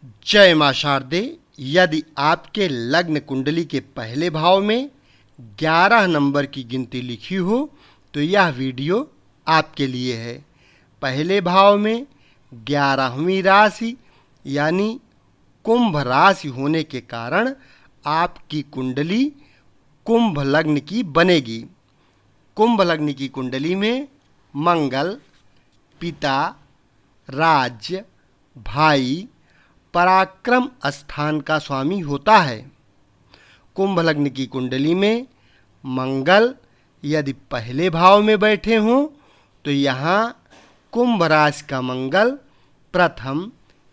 जय मां शारदे। यदि आपके लग्न कुंडली के पहले भाव में 11 नंबर की गिनती लिखी हो तो यह वीडियो आपके लिए है। पहले भाव में 11वीं राशि यानी कुंभ राशि होने के कारण आपकी कुंडली कुंभ लग्न की बनेगी। कुंभ लग्न की कुंडली में मंगल पिता, राज्य, भाई, पराक्रम स्थान का स्वामी होता है। कुंभ लग्न की कुंडली में मंगल यदि पहले भाव में बैठे हों तो यहाँ कुंभ राशि का मंगल प्रथम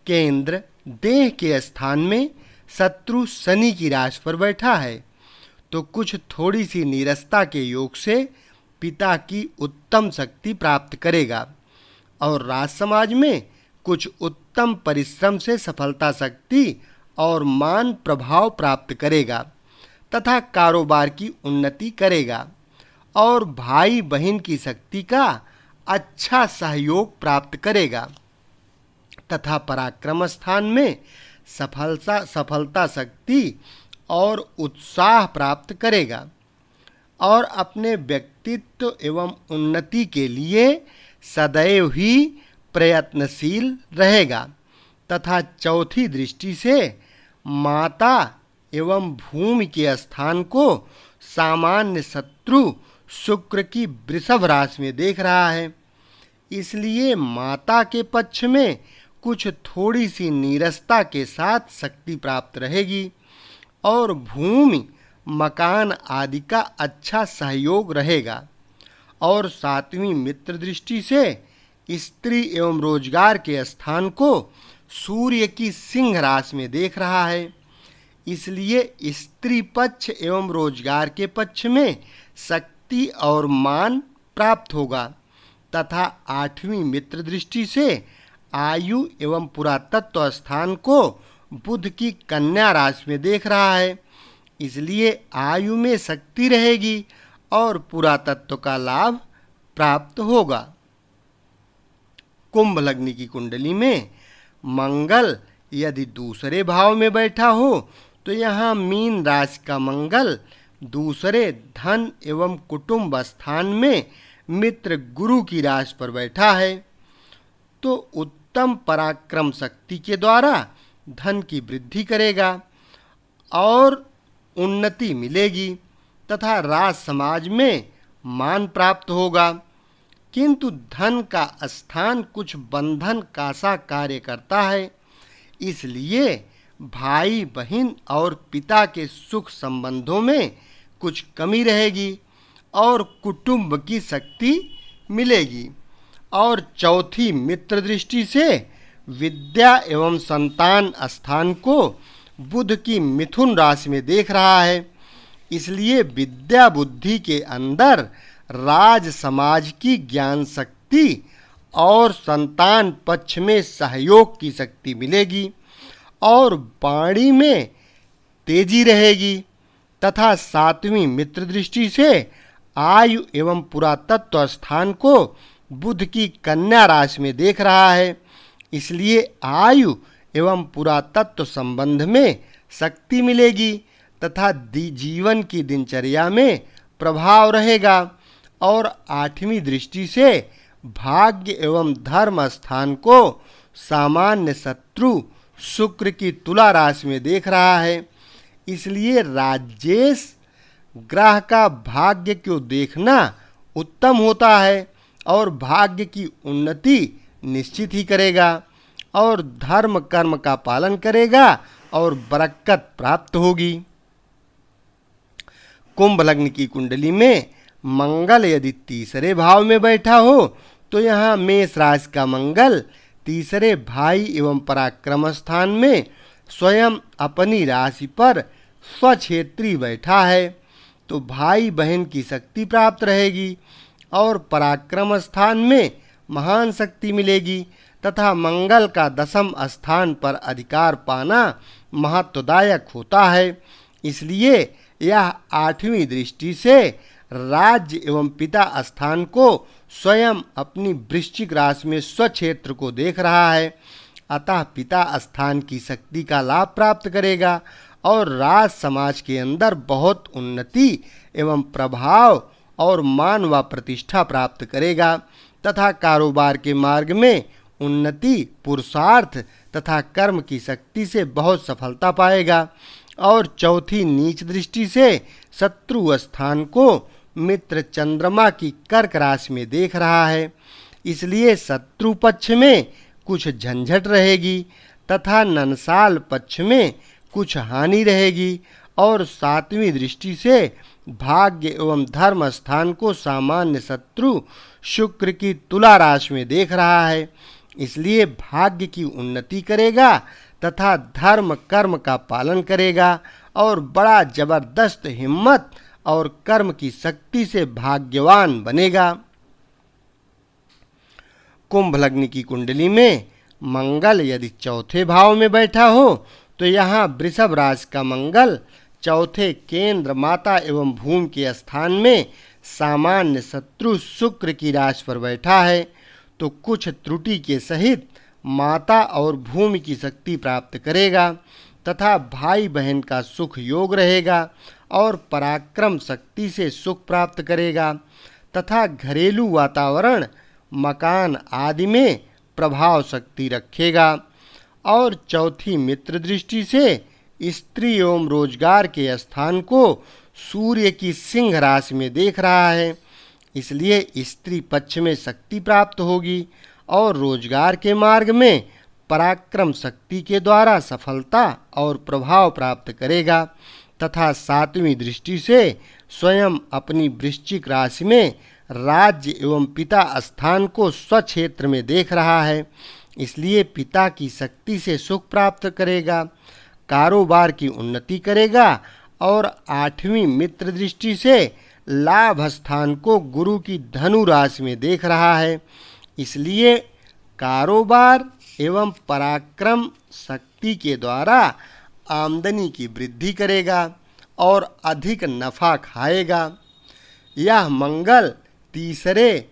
केंद्र देह के स्थान में शत्रु शनि की राशि पर बैठा है, तो कुछ थोड़ी सी नीरसता के योग से पिता की उत्तम शक्ति प्राप्त करेगा और राज समाज में कुछ उत्तम परिश्रम से सफलता शक्ति और मान प्रभाव प्राप्त करेगा तथा कारोबार की उन्नति करेगा और भाई बहन की शक्ति का अच्छा सहयोग प्राप्त करेगा तथा पराक्रम स्थान में सफलता शक्ति और उत्साह प्राप्त करेगा और अपने व्यक्तित्व एवं उन्नति के लिए सदैव ही प्रयत्नशील रहेगा तथा चौथी दृष्टि से माता एवं भूमि के स्थान को सामान्य शत्रु शुक्र की वृषभ राशि में देख रहा है। इसलिए माता के पक्ष में कुछ थोड़ी सी नीरसता के साथ शक्ति प्राप्त रहेगी और भूमि मकान आदि का अच्छा सहयोग रहेगा और सातवीं मित्र दृष्टि से स्त्री एवं रोजगार के स्थान को सूर्य की सिंह राशि में देख रहा है। इसलिए स्त्री पक्ष एवं रोजगार के पक्ष में शक्ति और मान प्राप्त होगा तथा आठवीं मित्र दृष्टि से आयु एवं पुरातत्व स्थान को बुध की कन्या राशि में देख रहा है। इसलिए आयु में शक्ति रहेगी और पुरातत्व का लाभ प्राप्त होगा। कुंभ लग्न की कुंडली में मंगल यदि दूसरे भाव में बैठा हो तो यहाँ मीन राशि का मंगल दूसरे धन एवं कुटुंब स्थान में मित्र गुरु की राशि पर बैठा है, तो उत्तम पराक्रम शक्ति के द्वारा धन की वृद्धि करेगा और उन्नति मिलेगी तथा राज समाज में मान प्राप्त होगा। किंतु धन का स्थान कुछ बंधन का सा कार्य करता है, इसलिए भाई बहन और पिता के सुख संबंधों में कुछ कमी रहेगी और कुटुंब की शक्ति मिलेगी। और चौथी मित्र दृष्टि से विद्या एवं संतान स्थान को बुध की मिथुन राशि में देख रहा है। इसलिए विद्या बुद्धि के अंदर राज समाज की ज्ञान शक्ति और संतान पक्ष में सहयोग की शक्ति मिलेगी और वाणी में तेजी रहेगी तथा सातवीं मित्र दृष्टि से आयु एवं पुरातत्व स्थान को बुध की कन्या राशि में देख रहा है। इसलिए आयु एवं पुरातत्व संबंध में शक्ति मिलेगी तथा जीवन की दिनचर्या में प्रभाव रहेगा और आठवीं दृष्टि से भाग्य एवं धर्म स्थान को सामान्य शत्रु शुक्र की तुला राशि में देख रहा है। इसलिए राजेश ग्रह का भाग्य को देखना उत्तम होता है और भाग्य की उन्नति निश्चित ही करेगा और धर्म कर्म का पालन करेगा और बरकत प्राप्त होगी। कुंभ लग्न की कुंडली में मंगल यदि तीसरे भाव में बैठा हो तो यहाँ मेष राशि का मंगल तीसरे भाई एवं पराक्रम स्थान में स्वयं अपनी राशि पर स्वक्षेत्री बैठा है, तो भाई बहन की शक्ति प्राप्त रहेगी और पराक्रम स्थान में महान शक्ति मिलेगी तथा मंगल का दशम स्थान पर अधिकार पाना महत्वदायक होता है। इसलिए यह आठवीं दृष्टि से राज्य एवं पिता स्थान को स्वयं अपनी वृश्चिक राशि में स्वक्षेत्र को देख रहा है अतः पिता स्थान की शक्ति का लाभ प्राप्त करेगा और राज समाज के अंदर बहुत उन्नति एवं प्रभाव और मान व प्रतिष्ठा प्राप्त करेगा तथा कारोबार के मार्ग में उन्नति, पुरुषार्थ तथा कर्म की शक्ति से बहुत सफलता पाएगा। और चौथी नीच दृष्टि से शत्रु स्थान को मित्र चंद्रमा की कर्क राशि में देख रहा है, इसलिए शत्रु पक्ष में कुछ झंझट रहेगी तथा ननसाल पक्ष में कुछ हानि रहेगी। और सातवीं दृष्टि से भाग्य एवं धर्म स्थान को सामान्य शत्रु शुक्र की तुला राशि में देख रहा है, इसलिए भाग्य की उन्नति करेगा तथा धर्म कर्म का पालन करेगा और बड़ा जबरदस्त हिम्मत और कर्म की शक्ति से भाग्यवान बनेगा। कुंभ लग्न की कुंडली में मंगल यदि चौथे भाव में बैठा हो तो यहाँ वृषभ राशि का मंगल चौथे केंद्र माता एवं भूमि के स्थान में सामान्य शत्रु शुक्र की राशि पर बैठा है, तो कुछ त्रुटि के सहित माता और भूमि की शक्ति प्राप्त करेगा तथा भाई बहन का सुख योग रहेगा और पराक्रम शक्ति से सुख प्राप्त करेगा तथा घरेलू वातावरण, मकान आदि में प्रभाव शक्ति रखेगा। और चौथी मित्र दृष्टि से स्त्री एवं रोजगार के स्थान को सूर्य की सिंह राशि में देख रहा है, इसलिए स्त्री पक्ष में शक्ति प्राप्त होगी और रोजगार के मार्ग में पराक्रम शक्ति के द्वारा सफलता और प्रभाव प्राप्त करेगा तथा सातवीं दृष्टि से स्वयं अपनी वृश्चिक राशि में राज्य एवं पिता स्थान को स्वक्षेत्र में देख रहा है, इसलिए पिता की शक्ति से सुख प्राप्त करेगा, कारोबार की उन्नति करेगा। और आठवीं मित्र दृष्टि से लाभ स्थान को गुरु की धनु राशि में देख रहा है, इसलिए कारोबार एवं पराक्रम शक्ति के द्वारा आमदनी की वृद्धि करेगा और अधिक नफा खाएगा। यह मंगल तीसरे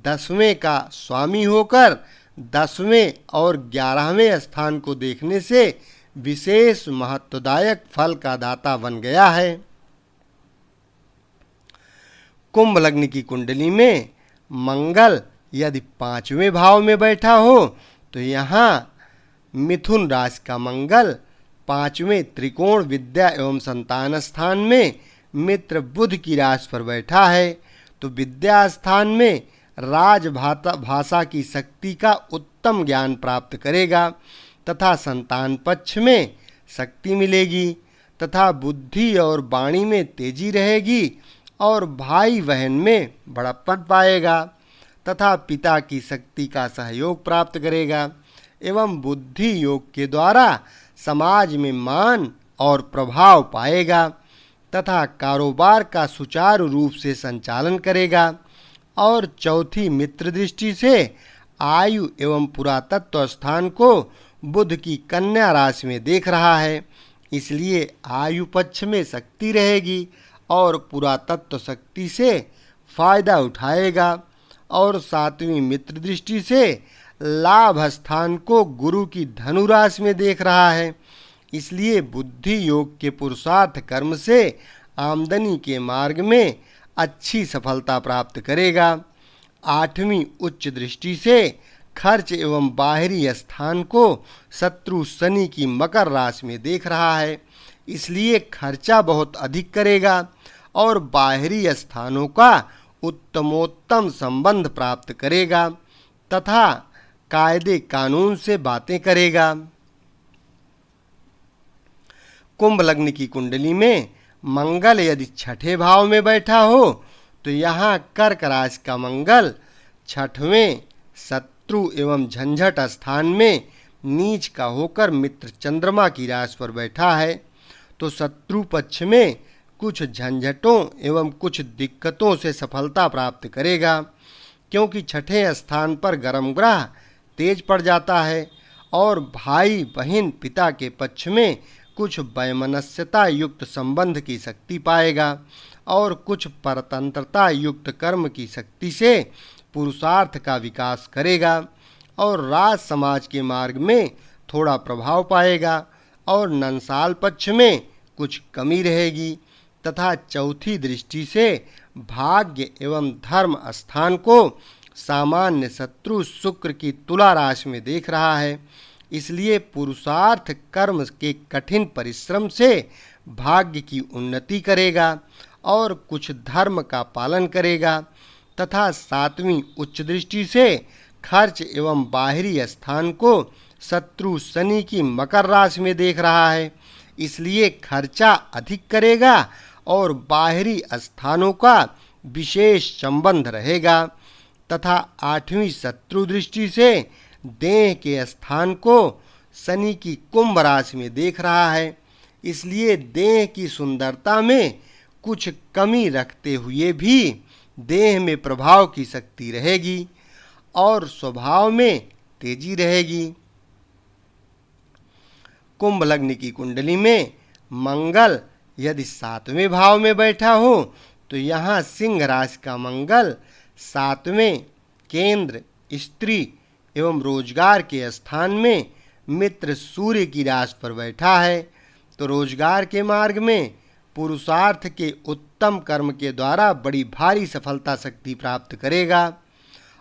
10वें का स्वामी होकर 10वें और 11वें स्थान को देखने से विशेष महत्वदायक फल का दाता बन गया है। कुंभ लग्न की कुंडली में मंगल यदि 5वें भाव में बैठा हो तो यहाँ मिथुन राशि का मंगल 5वें त्रिकोण विद्या एवं संतान स्थान में मित्र बुध की राशि पर बैठा है, तो विद्या स्थान में भाषा की शक्ति का उत्तम ज्ञान प्राप्त करेगा तथा संतान पक्ष में शक्ति मिलेगी तथा बुद्धि और वाणी में तेजी रहेगी और भाई बहन में बड़प्पन पाएगा तथा पिता की शक्ति का सहयोग प्राप्त करेगा एवं बुद्धि योग के द्वारा समाज में मान और प्रभाव पाएगा तथा कारोबार का सुचारू रूप से संचालन करेगा। और चौथी मित्र दृष्टि से आयु एवं पुरातत्व स्थान को बुध की कन्या राशि में देख रहा है, इसलिए आयु पक्ष में शक्ति रहेगी और पुरातत्व शक्ति से फायदा उठाएगा। और सातवीं मित्र दृष्टि से लाभ स्थान को गुरु की धनु राशि में देख रहा है, इसलिए बुद्धि योग के पुरुषार्थ कर्म से आमदनी के मार्ग में अच्छी सफलता प्राप्त करेगा। आठवीं उच्च दृष्टि से खर्च एवं बाहरी स्थान को शत्रु शनि की मकर राशि में देख रहा है, इसलिए खर्चा बहुत अधिक करेगा और बाहरी स्थानों का उत्तमोत्तम संबंध प्राप्त करेगा तथा कायदे कानून से बातें करेगा। कुंभ लग्न की कुंडली में मंगल यदि 6ठे भाव में बैठा हो तो यहाँ कर्क राशि का मंगल 6वें शत्रु एवं झंझट स्थान में नीच का होकर मित्र चंद्रमा की राशि पर बैठा है, तो शत्रु पक्ष में कुछ झंझटों एवं कुछ दिक्कतों से सफलता प्राप्त करेगा, क्योंकि 6ठे स्थान पर गर्म ग्रह तेज पड़ जाता है और भाई बहन पिता के पक्ष में कुछ वैमनस्यता युक्त संबंध की शक्ति पाएगा और कुछ परतंत्रता युक्त कर्म की शक्ति से पुरुषार्थ का विकास करेगा और राज समाज के मार्ग में थोड़ा प्रभाव पाएगा और नंसाल पक्ष में कुछ कमी रहेगी तथा चौथी दृष्टि से भाग्य एवं धर्म स्थान को सामान्य शत्रु शुक्र की तुला राशि में देख रहा है। इसलिए पुरुषार्थ कर्म के कठिन परिश्रम से भाग्य की उन्नति करेगा और कुछ धर्म का पालन करेगा तथा सातवीं उच्च दृष्टि से खर्च एवं बाहरी स्थान को शत्रु शनि की मकर राशि में देख रहा है। इसलिए खर्चा अधिक करेगा और बाहरी स्थानों का विशेष संबंध रहेगा तथा आठवीं शत्रु दृष्टि से देह के स्थान को शनि की कुंभ राशि में देख रहा है। इसलिए देह की सुंदरता में कुछ कमी रखते हुए भी देह में प्रभाव की शक्ति रहेगी और स्वभाव में तेजी रहेगी। कुंभ लग्न की कुंडली में मंगल यदि 7वें भाव में बैठा हो तो यहाँ सिंह राशि का मंगल 7वें केंद्र स्त्री एवं रोजगार के स्थान में मित्र सूर्य की राशि पर बैठा है तो रोजगार के मार्ग में पुरुषार्थ के उत्तम कर्म के द्वारा बड़ी भारी सफलता शक्ति प्राप्त करेगा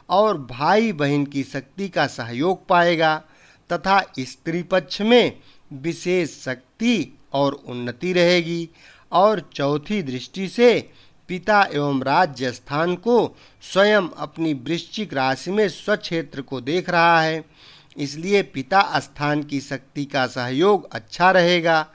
और भाई बहन की शक्ति का सहयोग पाएगा तथा स्त्री पक्ष में विशेष शक्ति और उन्नति रहेगी और चौथी दृष्टि से पिता एवं राज्य स्थान को स्वयं अपनी वृश्चिक राशि में स्वक्षेत्र को देख रहा है। इसलिए पिता स्थान की शक्ति का सहयोग अच्छा रहेगा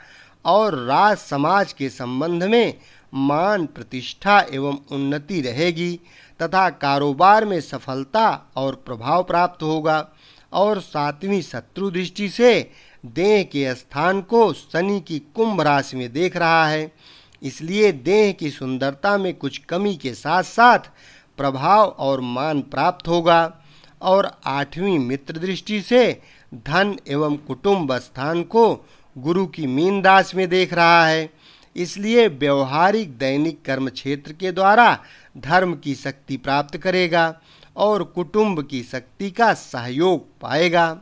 और राज समाज के संबंध में मान प्रतिष्ठा एवं उन्नति रहेगी तथा कारोबार में सफलता और प्रभाव प्राप्त होगा और सातवीं शत्रु दृष्टि से देह के स्थान को शनि की कुंभ राशि में देख रहा है। इसलिए देह की सुंदरता में कुछ कमी के साथ साथ प्रभाव और मान प्राप्त होगा और आठवीं मित्र दृष्टि से धन एवं कुटुंब स्थान को गुरु की मीन राशि में देख रहा है। इसलिए व्यवहारिक दैनिक कर्म क्षेत्र के द्वारा धर्म की शक्ति प्राप्त करेगा और कुटुंब की शक्ति का सहयोग पाएगा।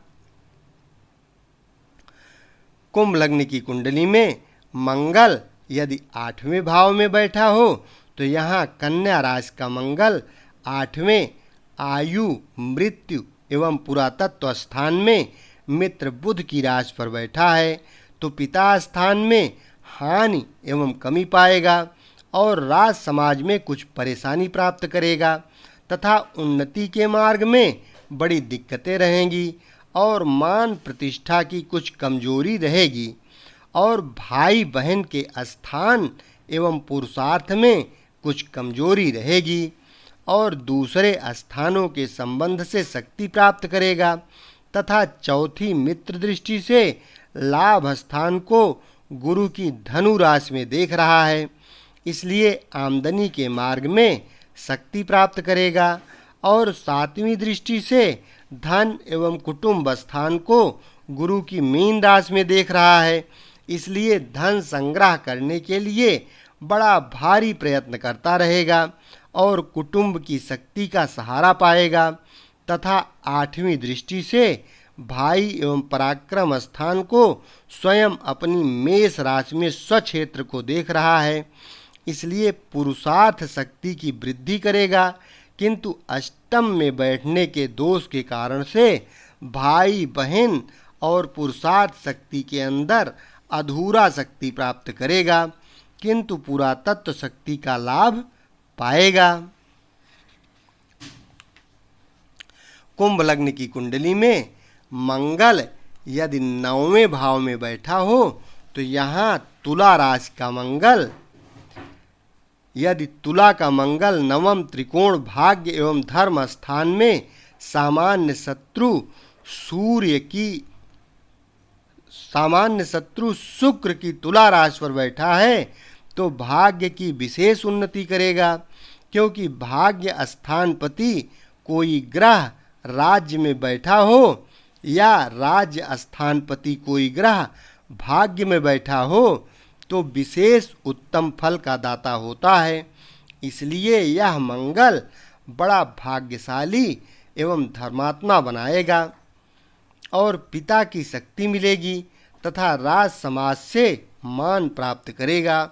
कुंभ लग्न की कुंडली में मंगल यदि 8वें भाव में बैठा हो तो यहाँ कन्या राशि का मंगल 8वें आयु मृत्यु एवं पुरातत्व स्थान में मित्र बुध की राशि पर बैठा है तो पिता स्थान में हानि एवं कमी पाएगा और राज समाज में कुछ परेशानी प्राप्त करेगा तथा उन्नति के मार्ग में बड़ी दिक्कतें रहेंगी और मान प्रतिष्ठा की कुछ कमजोरी रहेगी और भाई बहन के स्थान एवं पुरुषार्थ में कुछ कमजोरी रहेगी और दूसरे स्थानों के संबंध से शक्ति प्राप्त करेगा तथा चौथी मित्र दृष्टि से लाभ स्थान को गुरु की धनु राशि में देख रहा है। इसलिए आमदनी के मार्ग में शक्ति प्राप्त करेगा और सातवीं दृष्टि से धन एवं कुटुंब स्थान को गुरु की मीन राशि में देख रहा है। इसलिए धन संग्रह करने के लिए बड़ा भारी प्रयत्न करता रहेगा और कुटुंब की शक्ति का सहारा पाएगा तथा आठवीं दृष्टि से भाई एवं पराक्रम स्थान को स्वयं अपनी मेष राशि में स्वक्षेत्र को देख रहा है। इसलिए पुरुषार्थ शक्ति की वृद्धि करेगा किंतु अष्टम में बैठने के दोष के कारण से भाई बहन और पुरुषार्थ शक्ति के अंदर अधूरा शक्ति प्राप्त करेगा किंतु पुरातत्व शक्ति का लाभ पाएगा। कुंभ लग्न की कुंडली में मंगल यदि 9वें भाव में बैठा हो तो यहाँ तुला राशि का मंगल यदि तुला का मंगल नवम त्रिकोण भाग्य एवं धर्म स्थान में सामान्य शत्रु शुक्र की तुला राशि पर बैठा है तो भाग्य की विशेष उन्नति करेगा क्योंकि भाग्य स्थानपति कोई ग्रह राज्य में बैठा हो या राज्य स्थानपति कोई ग्रह भाग्य में बैठा हो तो विशेष उत्तम फल का दाता होता है। इसलिए यह मंगल बड़ा भाग्यशाली एवं धर्मात्मा बनाएगा और पिता की शक्ति मिलेगी तथा राज समाज से मान प्राप्त करेगा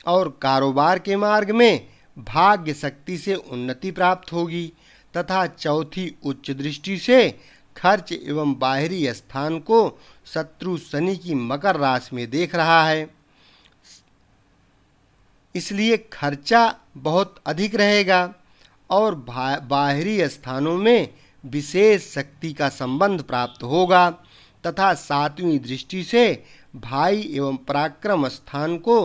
और कारोबार के मार्ग में भाग्य शक्ति से उन्नति प्राप्त होगी तथा चौथी उच्च दृष्टि से खर्च एवं बाहरी स्थान को शत्रु शनि की मकर राशि में देख रहा है, इसलिए खर्चा बहुत अधिक रहेगा और बाहरी स्थानों में विशेष शक्ति का संबंध प्राप्त होगा तथा सातवीं दृष्टि से भाई एवं पराक्रम स्थान को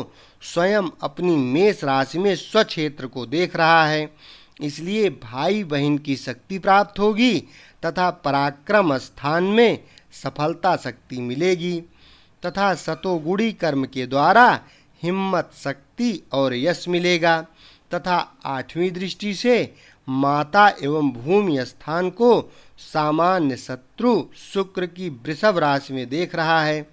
स्वयं अपनी मेष राशि में स्वक्षेत्र को देख रहा है, इसलिए भाई बहन की शक्ति प्राप्त होगी तथा पराक्रम स्थान में सफलता शक्ति मिलेगी तथा सतोगुणी कर्म के द्वारा हिम्मत शक्ति और यश मिलेगा तथा आठवीं दृष्टि से माता एवं भूमि स्थान को सामान्य शत्रु शुक्र की वृषभ राशि में देख रहा है,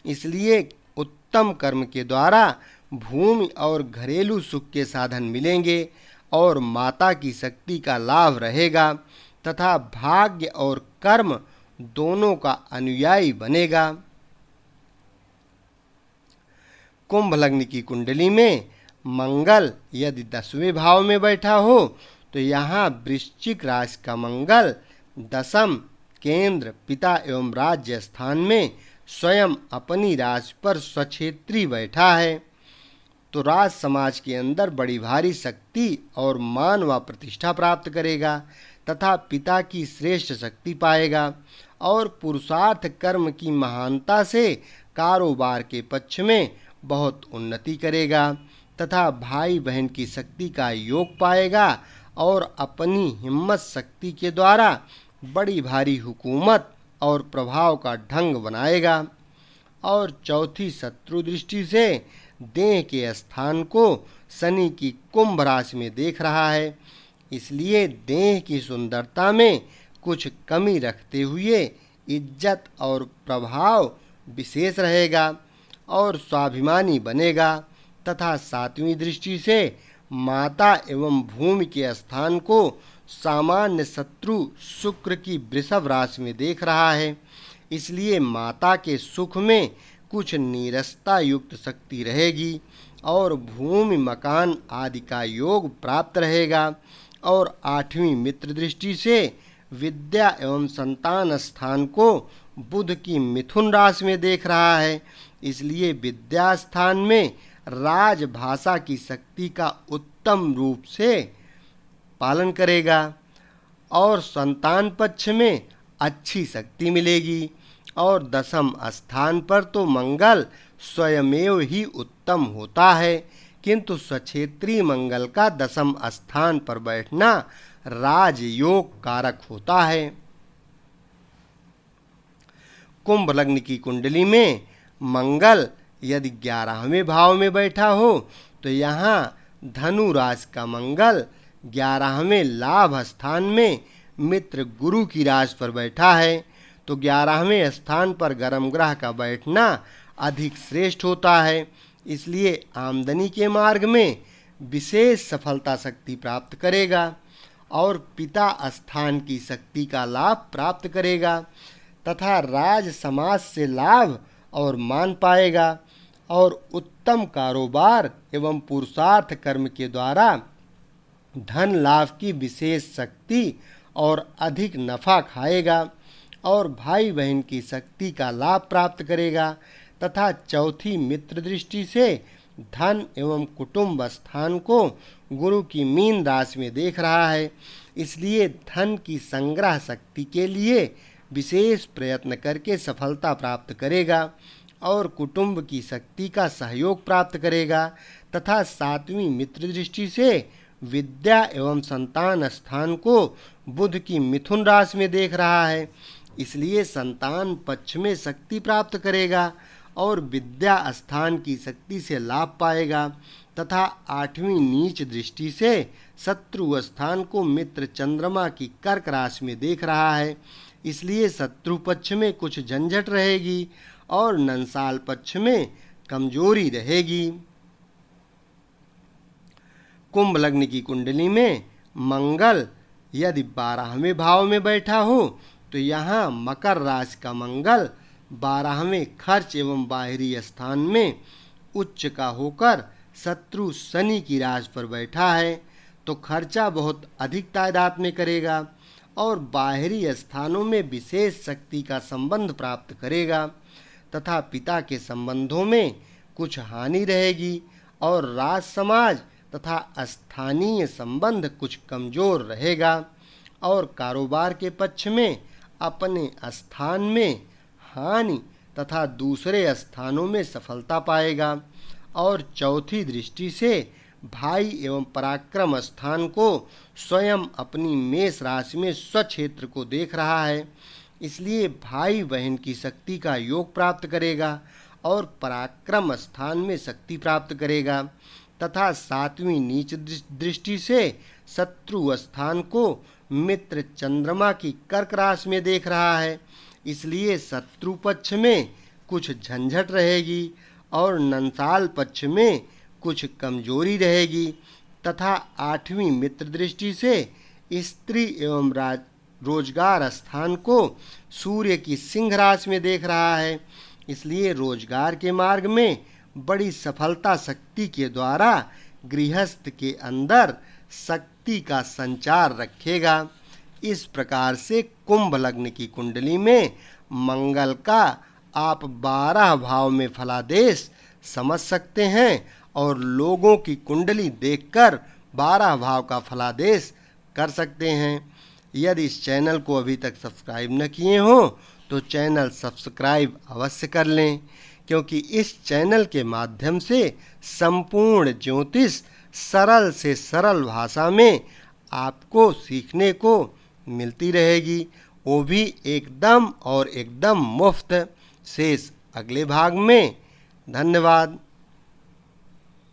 इसलिए उत्तम कर्म के द्वारा भूमि और घरेलू सुख के साधन मिलेंगे और माता की शक्ति का लाभ रहेगा तथा भाग्य और कर्म दोनों का अनुयायी बनेगा। कुंभ लग्न की कुंडली में मंगल यदि 10वें भाव में बैठा हो तो यहाँ वृश्चिक राशि का मंगल दशम केंद्र पिता एवं राज्य स्थान में स्वयं अपनी राशि पर स्वक्षेत्री बैठा है, तो राज समाज के अंदर बड़ी भारी शक्ति और मान व प्रतिष्ठा प्राप्त करेगा तथा पिता की श्रेष्ठ शक्ति पाएगा और पुरुषार्थ कर्म की महानता से कारोबार के पक्ष में बहुत उन्नति करेगा तथा भाई बहन की शक्ति का योग पाएगा और अपनी हिम्मत शक्ति के द्वारा बड़ी भारी हुकूमत और प्रभाव का ढंग बनाएगा और चौथी शत्रु दृष्टि से देह के स्थान को शनि की कुंभ राशि में देख रहा है, इसलिए देह की सुंदरता में कुछ कमी रखते हुए इज्जत और प्रभाव विशेष रहेगा और स्वाभिमानी बनेगा तथा सातवीं दृष्टि से माता एवं भूमि के स्थान को सामान्य शत्रु शुक्र की वृषभ राशि में देख रहा है, इसलिए माता के सुख में कुछ नीरसता युक्त शक्ति रहेगी और भूमि मकान आदि का योग प्राप्त रहेगा और आठवीं मित्र दृष्टि से विद्या एवं संतान स्थान को बुध की मिथुन राशि में देख रहा है, इसलिए विद्या स्थान में राजभाषा की शक्ति का उत्तम रूप से पालन करेगा और संतान पक्ष में अच्छी शक्ति मिलेगी और दशम स्थान पर तो मंगल स्वयमेव ही उत्तम होता है, किंतु स्वक्षेत्री मंगल का दशम स्थान पर बैठना राजयोग कारक होता है। कुंभ लग्न की कुंडली में मंगल यदि 11वें भाव में बैठा हो तो यहाँ धनु राशि का मंगल 11वें लाभ स्थान में मित्र गुरु की राशि पर बैठा है, तो 11वें स्थान पर गर्म ग्रह का बैठना अधिक श्रेष्ठ होता है, इसलिए आमदनी के मार्ग में विशेष सफलता शक्ति प्राप्त करेगा और पिता स्थान की शक्ति का लाभ प्राप्त करेगा तथा राज समाज से लाभ और मान पाएगा और उत्तम कारोबार एवं पुरुषार्थ कर्म के द्वारा धन लाभ की विशेष शक्ति और अधिक नफा खाएगा और भाई बहन की शक्ति का लाभ प्राप्त करेगा तथा चौथी मित्र दृष्टि से धन एवं कुटुंब स्थान को गुरु की मीन राशि में देख रहा है, इसलिए धन की संग्रह शक्ति के लिए विशेष प्रयत्न करके सफलता प्राप्त करेगा और कुटुंब की शक्ति का सहयोग प्राप्त करेगा तथा सातवीं मित्र दृष्टि से विद्या एवं संतान स्थान को बुध की मिथुन राशि में देख रहा है, इसलिए संतान पक्ष में शक्ति प्राप्त करेगा और विद्या स्थान की शक्ति से लाभ पाएगा तथा आठवीं नीच दृष्टि से शत्रु स्थान को मित्र चंद्रमा की कर्क राशि में देख रहा है, इसलिए शत्रु पक्ष में कुछ झंझट रहेगी और नंसाल पक्ष में कमजोरी रहेगी। कुंभ लग्न की कुंडली में मंगल यदि 12वें भाव में बैठा हो तो यहाँ मकर राशि का मंगल 12वें खर्च एवं बाहरी स्थान में उच्च का होकर शत्रु शनि की राशि पर बैठा है, तो खर्चा बहुत अधिक तादाद में करेगा और बाहरी स्थानों में विशेष शक्ति का संबंध प्राप्त करेगा तथा पिता के संबंधों में कुछ हानि रहेगी और राज समाज तथा स्थानीय संबंध कुछ कमजोर रहेगा और कारोबार के पक्ष में अपने स्थान में हानि तथा दूसरे स्थानों में सफलता पाएगा और चौथी दृष्टि से भाई एवं पराक्रम स्थान को स्वयं अपनी मेष राशि में स्वक्षेत्र को देख रहा है, इसलिए भाई बहन की शक्ति का योग प्राप्त करेगा और पराक्रम स्थान में शक्ति प्राप्त करेगा तथा 7वीं नीच दृष्टि से शत्रु स्थान को मित्र चंद्रमा की कर्क राशि में देख रहा है, इसलिए शत्रु पक्ष में कुछ झंझट रहेगी और नंसाल पक्ष में कुछ कमजोरी रहेगी तथा 8वीं मित्र दृष्टि से स्त्री एवं रोजगार स्थान को सूर्य की सिंह राशि में देख रहा है, इसलिए रोजगार के मार्ग में बड़ी सफलता शक्ति के द्वारा गृहस्थ के अंदर शक्ति का संचार रखेगा। इस प्रकार से कुंभ लग्न की कुंडली में मंगल का आप 12 भाव में फलादेश समझ सकते हैं और लोगों की कुंडली देखकर 12 भाव का फलादेश कर सकते हैं। यदि इस चैनल को अभी तक सब्सक्राइब न किए हो तो चैनल सब्सक्राइब अवश्य कर लें, क्योंकि इस चैनल के माध्यम से संपूर्ण ज्योतिष सरल से सरल भाषा में आपको सीखने को मिलती रहेगी, वो भी एकदम और एकदम मुफ्त। शेष अगले भाग में। धन्यवाद।